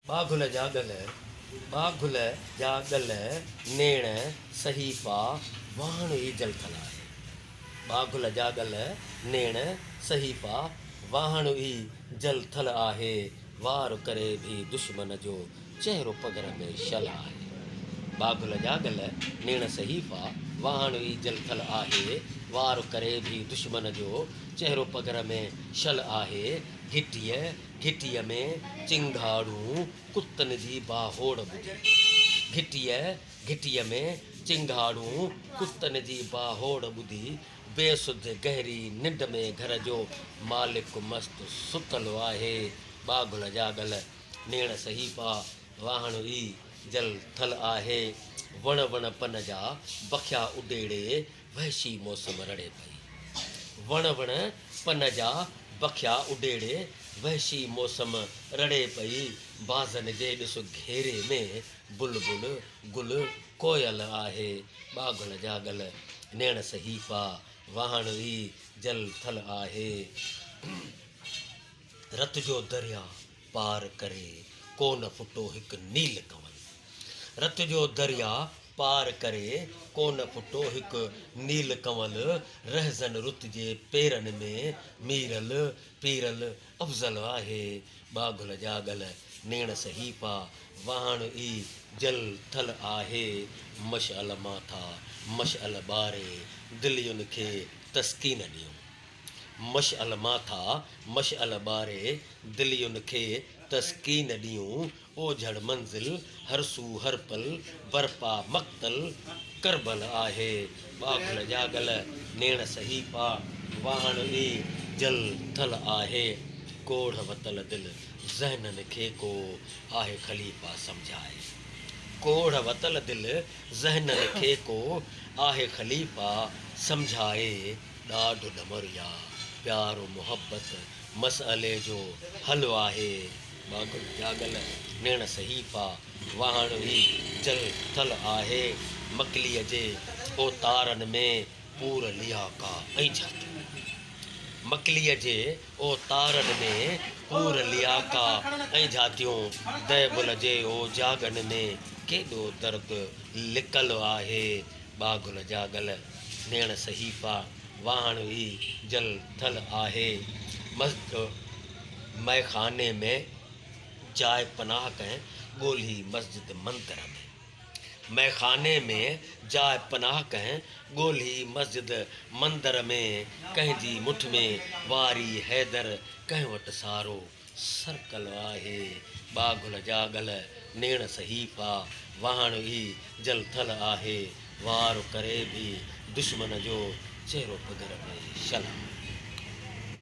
बाघुल जागल बाघुल जागल नेण सहीफा वाहण ई जलथल आहे। बाघुल जागल नेण सहीफा वाहण ई जलथल आहे। वार करे भी दुश्मन जो चेहरो पगर में शल आहे। बाघुल जागल नेण सहीफा वाहण ई जलथल आहे। वार करे भी दुश्मन जो चेहरो पगर में शल आहे। घिटीअ में चिंगाड़ू कुतन जी बाहोड़ ॿुधी। घिटीअ में चिंगाड़ू कुतन जी बाहोड़ ॿुधी। बेसुध गहरी निंड में घर जो मालिक मस्त सुतल आहे। बाघुल जागल नेण सहीफा वाहण ई जलथल आहे। वण वण पन जा बखिया उडेड़े वहशी मौसम रड़े पई। वण वण पन जा बखिया उडेड़े वहशी मौसम रड़े पई। बाज़न जे ॾिस घेरे में बुलबुल गुल कोयल आहे। बाघुल जागल नेण सहीफा वाहण ई जलथल आहे। रत जो दरिया पार करे कोन फुटो हिक नील कंवल। रत जो दरिया पार करे कोन फुटो हिक नील कंवल। रहज़न रुत जे पेरन में मीरल पीरल अफ़ज़ल आहे। बाघुल जागल नेण सहीफा वाहण ई जलथल आहे। मशअल माथा मशअल ॿारे दिलियुनि खे तस्कीन ॾियूं। मशअल माथा मशअल ॿारे दिलियुनि खे तस्कीन ॾियूं। ओझड़ मंज़िल हर सू हर पल बरपा मक़तल करबल आहे। बाघुल जागल नेण सहीफा वाहण ई जलथल आहे। कोढ़ वतल दिल ज़हननि खे को आहे ख़लीफ़ा सम्झाए। कोढ़ वतल दिल ज़हननि खे को आहे ख़लीफ़ा सम्झाए। ॾाढ ॾमरिया प्यार मुहबत मसइले जो हल आहे। बाघुल जागल नेण सहीफा वाहण ई जलथल आहे। मकलीअ जे ओतारनि में पूर लियाका ऐं जातियूं। मकलीअ जे ओतारनि में पूर लियाका ऐं जातियूं। दहबुल जे ओजागनि में केॾो दर्द लिकल आहे। बाघुल जागल नेण सहीफा वाहण ई जलथल आहे। मैखाने में जाए पनाह कंहिं ॻोल्ही मस्जिद मंदर में। मैखाने में जाए पनाह कंहिं ॻोल्ही मस्जिद मंदर में। कंहिंजी मुठ में वारी हैदर कंहिं वटि सारो सर्कल आहे। बाघुल जागल नेण सहीफा वाहण ई जलथल आहे। वार करे भी दुश्मन जो चेहरो पगर में शल।